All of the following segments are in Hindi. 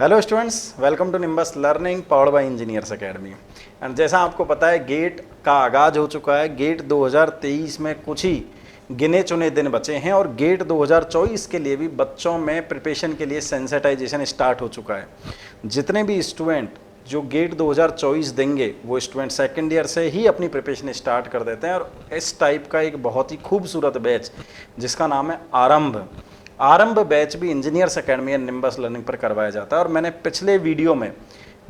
Hello students, welcome to Nimbus learning powered by engineers academy. And जैसा आपको पता है, गेट का आगाज़ हो चुका है। गेट 2023 में कुछ ही गिने चुने दिन बचे हैं और गेट 2024 के लिए भी बच्चों में प्रिपरेशन के लिए सेंसिटाइजेशन स्टार्ट हो चुका है। जितने भी स्टूडेंट जो गेट 2024 देंगे वो स्टूडेंट सेकेंड ईयर से ही अपनी प्रिपरेशन स्टार्ट कर देते हैं। और इस टाइप का एक बहुत ही खूबसूरत बैच जिसका नाम है आरंभ बैच भी engineers academy and nimbus learning पर करवाया जाता है। और मैंने पिछले वीडियो में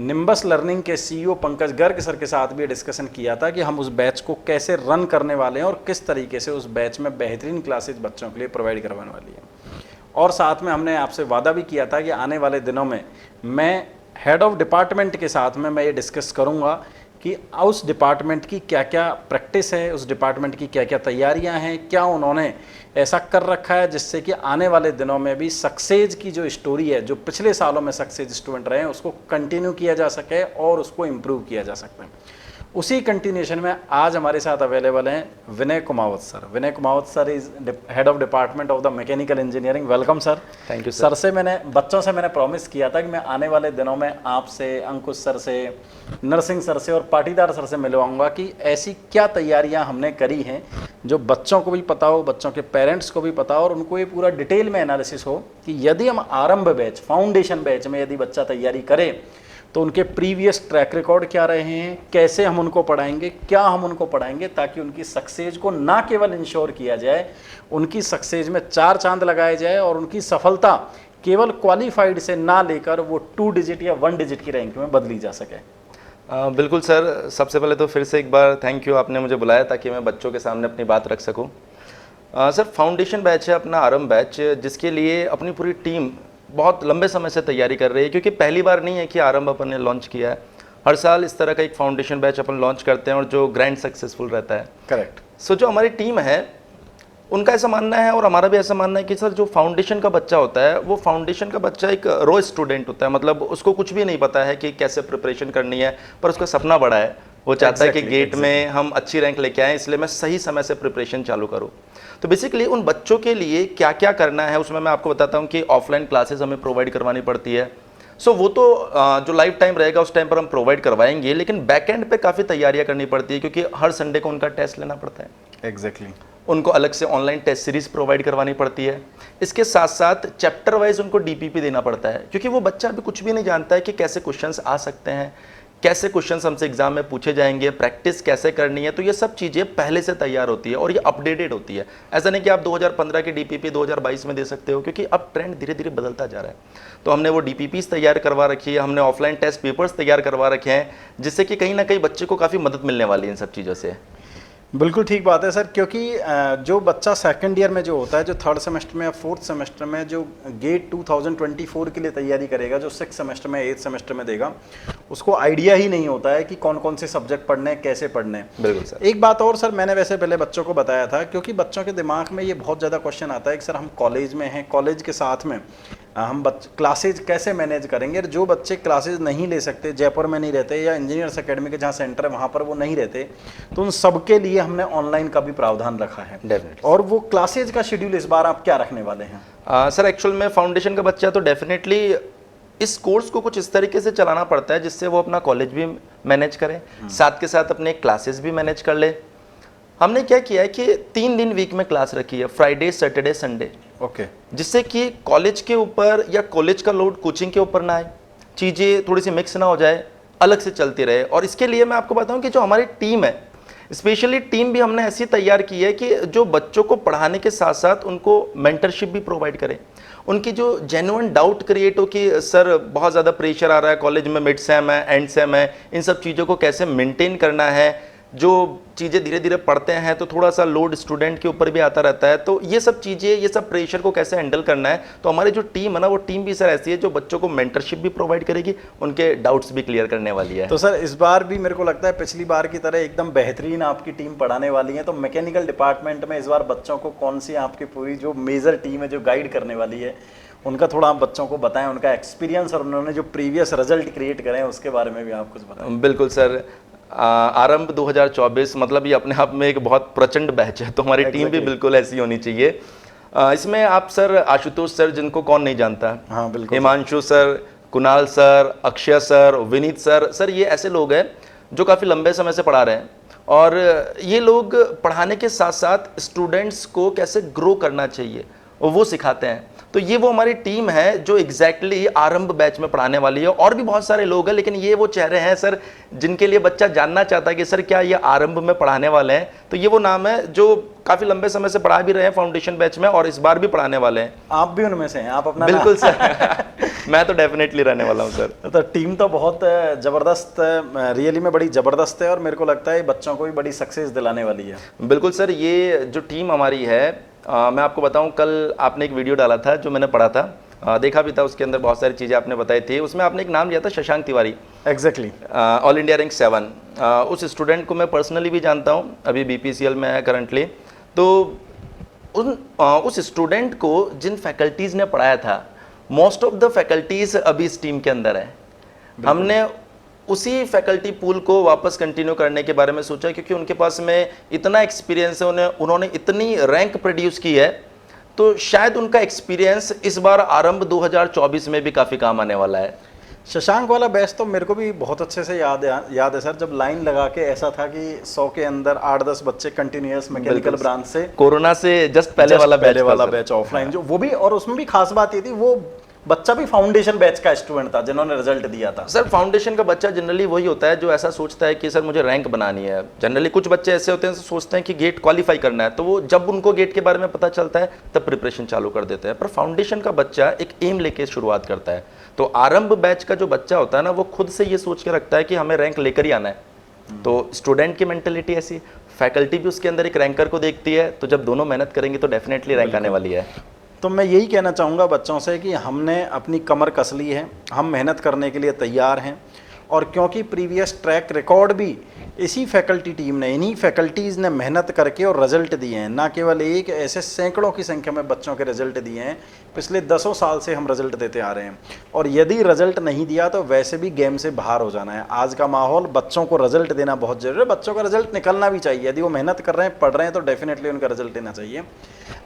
निम्बस लर्निंग के सीईओ पंकज गर्ग सर के साथ भी डिस्कशन किया था कि हम उस बैच को कैसे रन करने वाले हैं और किस तरीके से उस बैच में बेहतरीन क्लासेज बच्चों के लिए प्रोवाइड करवाने वाली है। और साथ में हमने आपसे वादा भी किया था कि आने वाले दिनों में मैं हेड ऑफ डिपार्टमेंट के साथ में मैं ये डिस्कस करूँगा कि उस डिपार्टमेंट की क्या क्या प्रैक्टिस है, उस डिपार्टमेंट की क्या क्या तैयारियां हैं, क्या उन्होंने ऐसा कर रखा है जिससे कि आने वाले दिनों में भी सक्सेस की जो स्टोरी है, जो पिछले सालों में सक्सेस स्टूडेंट रहे हैं, उसको कंटिन्यू किया जा सके और उसको इम्प्रूव किया जा सकता है। उसी कंटिन्यूएशन में आज हमारे साथ अवेलेबल हैं Vinay Kumawat sir. Vinay Kumawat sir is head of department of the mechanical engineering. Welcome sir. Thank you sir से बच्चों से मैंने प्रॉमिस किया था कि मैं आने वाले दिनों में आपसे, अंकुश सर से, नरसिंह सर से और पाटीदार सर से मिलवाऊंगा कि ऐसी क्या तैयारियां हमने करी हैं जो बच्चों को भी पता हो, बच्चों के पेरेंट्स को भी पता हो और उनको ये पूरा डिटेल में एनालिसिस हो कि यदि हम आरंभ बैच, फाउंडेशन बैच में यदि बच्चा तैयारी करे तो उनके प्रीवियस ट्रैक रिकॉर्ड क्या रहे हैं, कैसे हम उनको पढ़ाएंगे, क्या हम उनको पढ़ाएंगे, ताकि उनकी सक्सेस को ना केवल इंश्योर किया जाए, उनकी सक्सेस में 4 चांद लगाए जाए और उनकी सफलता केवल क्वालिफाइड से ना लेकर वो 2 डिजिट या 1 डिजिट की रैंक में बदली जा सके। बिल्कुल सर, सबसे पहले तो फिर से एक बार थैंक यू, आपने मुझे बुलाया ताकि मैं बच्चों के सामने अपनी बात रख सकूं। सर, फाउंडेशन बैच है अपना आरंभ बैच, जिसके लिए अपनी पूरी टीम बहुत लंबे समय से तैयारी कर रही है, क्योंकि पहली बार नहीं है कि आरंभ अपन ने लॉन्च किया है। हर साल इस तरह का एक फाउंडेशन बैच अपन लॉन्च करते हैं और जो ग्रैंड सक्सेसफुल रहता है। करेक्ट। सो जो हमारी टीम है उनका ऐसा मानना है और हमारा भी ऐसा मानना है कि सर जो फाउंडेशन का बच्चा होता है वो फाउंडेशन का बच्चा एक रो स्टूडेंट होता है। मतलब उसको कुछ भी नहीं पता है कि कैसे प्रिपरेशन करनी है, पर उसका सपना बड़ा है। वो चाहता है कि गेट में हम अच्छी रैंक लेके आएँ, इसलिए मैं सही समय से प्रिपरेशन चालू करूँ। तो बेसिकली उन बच्चों के लिए क्या क्या करना है उसमें मैं आपको बताता हूँ कि ऑफलाइन क्लासेस हमें प्रोवाइड करवानी पड़ती है। सो वो तो जो लाइफ टाइम रहेगा उस टाइम पर हम प्रोवाइड करवाएंगे, लेकिन बैक एंड पे काफ़ी तैयारियां करनी पड़ती है, क्योंकि हर संडे को उनका टेस्ट लेना पड़ता है। एग्जैक्टली। उनको अलग से ऑनलाइन टेस्ट सीरीज प्रोवाइड करवानी पड़ती है। इसके साथ साथ चैप्टर वाइज उनको डीपीपी देना पड़ता है, क्योंकि वो बच्चा अभी कुछ भी नहीं जानता है कि कैसे क्वेश्चंस आ सकते हैं, कैसे क्वेश्चंस हमसे एग्जाम में पूछे जाएंगे, प्रैक्टिस कैसे करनी है। तो ये सब चीज़ें पहले से तैयार होती है और ये अपडेटेड होती है। ऐसा नहीं कि आप 2015 की डीपीपी 2022 में दे सकते हो, क्योंकि अब ट्रेंड धीरे धीरे बदलता जा रहा है। तो हमने वो डीपीपीज तैयार करवा रखी है, हमने ऑफलाइन टेस्ट पेपर्स तैयार करवा रखे हैं, जिससे कि कहीं ना कहीं बच्चे को काफ़ी मदद मिलने वाली है इन सब चीज़ों से। बिल्कुल ठीक बात है सर, क्योंकि जो बच्चा सेकंड ईयर में जो होता है, जो थर्ड सेमेस्टर में या फोर्थ सेमेस्टर में जो गेट 2024 के लिए तैयारी करेगा, जो 6 सेमेस्टर में 8 सेमेस्टर में देगा, उसको आइडिया ही नहीं होता है कि कौन कौन से सब्जेक्ट पढ़ने हैं, कैसे पढ़ने हैं। बिल्कुल सर। एक बात और सर, मैंने वैसे पहले बच्चों को बताया था, क्योंकि बच्चों के दिमाग में ये बहुत ज़्यादा क्वेश्चन आता है कि सर हम कॉलेज में हैं, कॉलेज के साथ में हम क्लासेज कैसे मैनेज करेंगे। जो बच्चे क्लासेज नहीं ले सकते, जयपुर में नहीं रहते या इंजीनियर्स एकेडमी के जहाँ सेंटर है वहाँ पर वो नहीं रहते, तो उन सबके लिए हमने ऑनलाइन का भी प्रावधान रखा है। डेफिनेटली। और वो क्लासेज का शेड्यूल इस बार आप क्या रखने वाले हैं? सर, एक्चुअल में फाउंडेशन का बच्चा तो डेफिनेटली इस कोर्स को कुछ इस तरीके से चलाना पड़ता है जिससे वो अपना कॉलेज भी मैनेज करे, साथ के साथ अपने क्लासेस भी मैनेज कर ले। हमने क्या किया है कि 3 दिन वीक में क्लास रखी है, फ्राइडे, सैटरडे, संडे। ओके। जिससे कि कॉलेज के ऊपर या कॉलेज का लोड कोचिंग के ऊपर ना आए, चीज़ें थोड़ी सी मिक्स ना हो जाए, अलग से चलती रहे। और इसके लिए मैं आपको बताऊं कि जो हमारी टीम है, स्पेशली टीम भी हमने ऐसी तैयार की है कि जो बच्चों को पढ़ाने के साथ साथ उनको मेंटरशिप भी प्रोवाइड करे। उनकी जो जेन्युइन डाउट क्रिएट हो कि सर बहुत ज़्यादा प्रेशर आ रहा है, कॉलेज में मिड सेम है, एंड सेम है, इन सब चीज़ों को कैसे मेंटेन करना है। जो चीज़ें धीरे धीरे पढ़ते हैं तो थोड़ा सा लोड स्टूडेंट के ऊपर भी आता रहता है, तो ये सब चीज़ें, ये सब प्रेशर को कैसे हैंडल करना है। तो हमारी जो टीम है ना, वो टीम भी सर ऐसी है जो बच्चों को मेंटरशिप भी प्रोवाइड करेगी, उनके डाउट्स भी क्लियर करने वाली है। तो सर इस बार भी मेरे को लगता है पिछली बार की तरह एकदम बेहतरीन आपकी टीम पढ़ाने वाली है। तो मैकेनिकल डिपार्टमेंट में इस बार बच्चों को कौन सी आपकी पूरी जो मेजर टीम है जो गाइड करने वाली है, उनका थोड़ा आप बच्चों को बताएं, उनका एक्सपीरियंस और उन्होंने जो प्रीवियस रिजल्ट क्रिएट करे हैं उसके बारे में भी आप कुछ बताएं। बिल्कुल सर, आरंभ 2024 मतलब ये अपने आप में एक बहुत प्रचंड बैच है, तो हमारी टीम भी बिल्कुल ऐसी होनी चाहिए। इसमें आप सर आशुतोष सर, जिनको कौन नहीं जानता, हाँ बिल्कुल, Himanshu sir, Kunal sir, Akshay sir, Vineet sir, sir ये ऐसे लोग हैं जो काफ़ी लंबे समय से पढ़ा रहे हैं और ये लोग पढ़ाने के साथ साथ स्टूडेंट्स को कैसे ग्रो करना चाहिए वो सिखाते हैं। तो ये वो हमारी टीम है जो एग्जैक्टली आरंभ बैच में पढ़ाने वाली है। और भी बहुत सारे लोग हैं, लेकिन ये वो चेहरे हैं सर जिनके लिए बच्चा जानना चाहता है कि सर क्या ये आरंभ में पढ़ाने वाले हैं। तो ये वो नाम है जो काफ़ी लंबे समय से पढ़ा भी रहे हैं फाउंडेशन बैच में और इस बार भी पढ़ाने वाले हैं। आप भी उनमें से हैं? आप अपना बिल्कुल सर मैं तो डेफिनेटली रहने वाला हूँ सर। तो टीम तो बहुत ज़बरदस्त, रियली में बड़ी ज़बरदस्त है और मेरे को लगता है बच्चों को भी बड़ी सक्सेस दिलाने वाली है। बिल्कुल सर, ये जो टीम हमारी है मैं आपको बताऊं, कल आपने एक वीडियो डाला था जो मैंने पढ़ा था, देखा भी था, उसके अंदर बहुत सारी चीज़ें आपने बताई थी। उसमें आपने एक नाम लिया था Shashank Tiwari. Exactly. All India rank 7। उस स्टूडेंट को मैं पर्सनली भी जानता हूं, अभी BPCL में है करंटली। तो उस स्टूडेंट को जिन फैकल्टीज़ ने पढ़ाया था, मोस्ट ऑफ द फैकल्टीज़ अभी इस टीम के अंदर है। हमने उसी फैकल्टी पूल को वापस कंटिन्यू करने के बारे में सोचा क्योंकि उनके पास में इतना एक्सपीरियंस है, उन्होंने इतनी रैंक प्रोड्यूस की है, तो शायद उनका एक्सपीरियंस इस बार आरंभ 2024 में भी काफ़ी काम आने वाला है। शशांक वाला बैच तो मेरे को भी बहुत अच्छे से याद है सर, जब लाइन लगा के ऐसा था कि 100 के अंदर 8-10 बच्चे कंटिन्यूअस मैकेनिकल ब्रांच से, कोरोना से जस्ट पहले वाला बैच ऑफलाइन जो वो भी, और उसमें भी खास बात ये थी वो बच्चा भी फाउंडेशन बैच का स्टूडेंट था जिन्होंने रिजल्ट दिया था। सर फाउंडेशन का बच्चा जनरली वही होता है जो ऐसा सोचता है कि सर मुझे रैंक बनानी है। जनरली कुछ बच्चे ऐसे होते हैं सोचते हैं कि गेट क्वालिफाई करना है, तो वो जब उनको गेट के बारे में पता चलता है तब प्रिपरेशन चालू कर देते हैं। पर फाउंडेशन का बच्चा एक एम लेके शुरुआत करता है। तो आरंभ बैच का जो बच्चा होता है ना, वो खुद से ये सोच के रखता है कि हमें रैंक लेकर ही आना है। तो स्टूडेंट की मेंटेलिटी ऐसी, फैकल्टी भी उसके अंदर एक रैंकर को देखती है, तो जब दोनों मेहनत करेंगे तो डेफिनेटली रैंक आने वाली है। तो मैं यही कहना चाहूँगा बच्चों से कि हमने अपनी कमर कस ली है, हम मेहनत करने के लिए तैयार हैं। और क्योंकि प्रीवियस ट्रैक रिकॉर्ड भी इसी फैकल्टी टीम ने, इन्हीं फैकल्टीज़ ने मेहनत करके और रिजल्ट दिए हैं, ना केवल एक, ऐसे सैकड़ों की संख्या में बच्चों के रिजल्ट दिए हैं। पिछले 10 साल से हम रिजल्ट देते आ रहे हैं और यदि रिजल्ट नहीं दिया तो वैसे भी गेम से बाहर हो जाना है। आज का माहौल, बच्चों को रिजल्ट देना बहुत जरूरी है, बच्चों का रिजल्ट निकलना भी चाहिए। यदि वो मेहनत कर रहे हैं, पढ़ रहे हैं, तो डेफिनेटली उनका रिजल्ट देना चाहिए।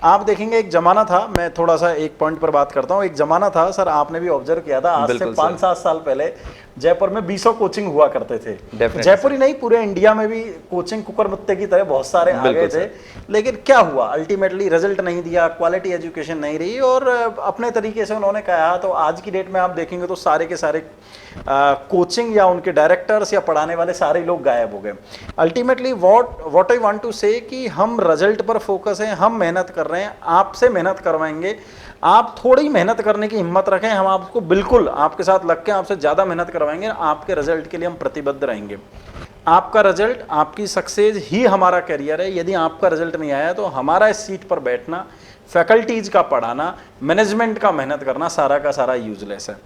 आप देखेंगे एक ज़माना था, मैं थोड़ा सा एक पॉइंट पर बात करता हूँ, एक ज़माना था सर, आपने भी ऑब्जर्व किया था, आज से 5-7 साल पहले जयपुर में 20 कोचिंग हुआ करते थे। जयपुर ही नहीं, पूरे इंडिया में भी कोचिंग कुकर मुत्ते की तरह बहुत सारे आ गए थे। लेकिन क्या हुआ, अल्टीमेटली रिजल्ट नहीं दिया, क्वालिटी एजुकेशन नहीं रही और अपने तरीके से उन्होंने कहा। तो आज की डेट में आप देखेंगे तो सारे के सारे कोचिंग या उनके डायरेक्टर्स या पढ़ाने वाले सारे लोग गायब हो गए। Ultimately what I want to say कि हम रिजल्ट पर फोकस हैं, हम मेहनत कर रहे हैं, आपसे मेहनत करवाएंगे। आप थोड़ी मेहनत करने की हिम्मत रखें, हम आपको बिल्कुल आपके साथ लग के आपसे ज़्यादा मेहनत करवाएंगे। आपके रिजल्ट के लिए हम प्रतिबद्ध रहेंगे। आपका रिजल्ट, आपकी सक्सेस ही हमारा करियर है। यदि आपका रिजल्ट नहीं आया तो हमारा इस सीट पर बैठना, फैकल्टीज़ का पढ़ाना, मैनेजमेंट का मेहनत करना, सारा का सारा यूजलेस है।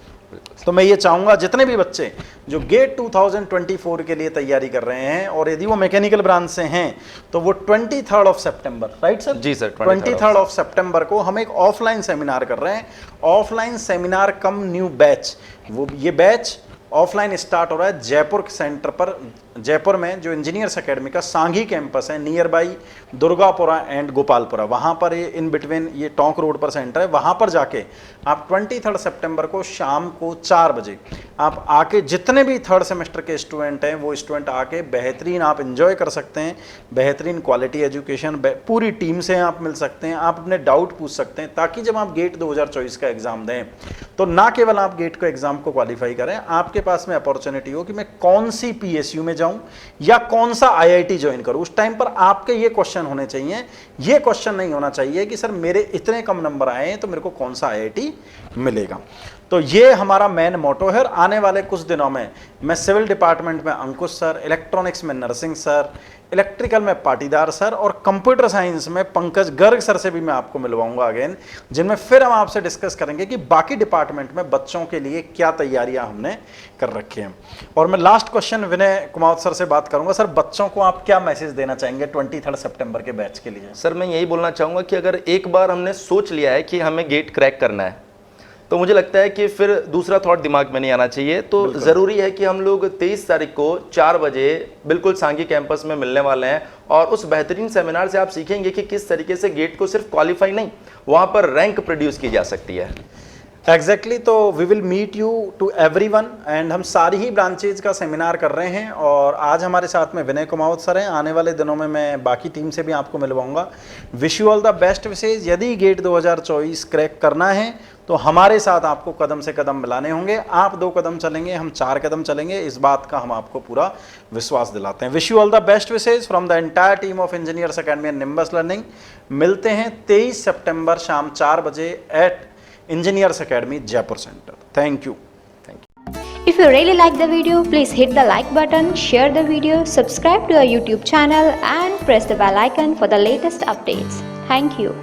तो मैं ये चाहूँगा जितने भी बच्चे जो गेट 2024 के लिए तैयारी कर रहे हैं और यदि वो मैकेनिकल ब्रांच से हैं तो वो 23 सितंबर, राइट सर? जी सर, 23 सितंबर को हम एक ऑफलाइन सेमिनार कर रहे हैं। ऑफलाइन सेमिनार कम न्यू बैच, वो ये बैच ऑफलाइन स्टार्ट हो रहा है जयपुर सेंटर पर। जयपुर में जो इंजीनियर्स एकेडमी का सांघी कैंपस है, near by Durgapura and Gopalpura, वहाँ पर ये इन बिटवीन ये टोंक रोड पर सेंटर है। वहाँ पर जाके आप 23 सितंबर को शाम को 4 बजे आप आके, जितने भी थर्ड सेमेस्टर के स्टूडेंट हैं वो स्टूडेंट आके बेहतरीन आप एंजॉय कर सकते हैं। बेहतरीन क्वालिटी एजुकेशन पूरी टीम से आप मिल सकते हैं, आप अपने डाउट पूछ सकते हैं, ताकि जब आप गेट 2024 का एग्ज़ाम दें तो ना केवल आप गेट को एग्ज़ाम को क्वालिफाई करें, आपके पास में अपॉर्चुनिटी हो कि मैं कौन सी PSU में जाऊं या कौन सा IIT ज्वाइन करूं। उस टाइम पर आपके ये क्वेश्चन होने चाहिए, ये क्वेश्चन नहीं होना चाहिए कि सर मेरे इतने कम नंबर आए हैं तो मेरे को कौन सा IIT मिलेगा। तो ये हमारा मेन मोटो है। और आने वाले कुछ दिनों में मैं सिविल डिपार्टमेंट में अंकुश सर, इलेक्ट्रॉनिक्स में नरसिंह सर, इलेक्ट्रिकल में पाटीदार सर और कंप्यूटर साइंस में पंकज गर्ग सर से भी मैं आपको मिलवाऊंगा अगेन, जिनमें फिर हम आपसे डिस्कस करेंगे कि बाकी डिपार्टमेंट में बच्चों के लिए क्या तैयारियां हमने कर रखी हैं। और मैं लास्ट क्वेश्चन विनय कुमावत सर से बात करूंगा। सर बच्चों को आप क्या मैसेज देना चाहेंगे 23 सितंबर के बैच के लिए? सर मैं यही बोलना चाहूँगा कि अगर एक बार हमने सोच लिया है कि हमें गेट क्रैक करना है तो मुझे लगता है कि फिर दूसरा थॉट दिमाग में नहीं आना चाहिए। तो ज़रूरी है कि हम लोग 23 तारीख को 4 बजे बिल्कुल सांघी कैंपस में मिलने वाले हैं और उस बेहतरीन सेमिनार से आप सीखेंगे कि किस तरीके से गेट को सिर्फ क्वालिफाई नहीं, वहाँ पर रैंक प्रोड्यूस की जा सकती है। एग्जैक्टली तो we will meet you to everyone and हम सारी ही ब्रांचेज का सेमिनार कर रहे हैं और आज हमारे साथ में विनय कुमावत सर हैं। आने वाले दिनों में मैं बाकी टीम से भी आपको मिलवाऊंगा। Wish you all the best wishes. यदि गेट 2024 क्रैक करना है तो हमारे साथ आपको कदम से कदम मिलाने होंगे। आप 2 कदम चलेंगे, हम 4 कदम चलेंगे, इस बात का हम आपको पूरा विश्वास दिलाते हैं। Wish you all the best wishes from the entire team of engineers academy and nimbus learning. मिलते हैं 23 सितंबर शाम 4 बजे eight Engineers Academy, Jaipur Center. Thank you. If you really like the video, please hit the like button, share the video, subscribe to our YouTube channel and press the bell icon for the latest updates. Thank you.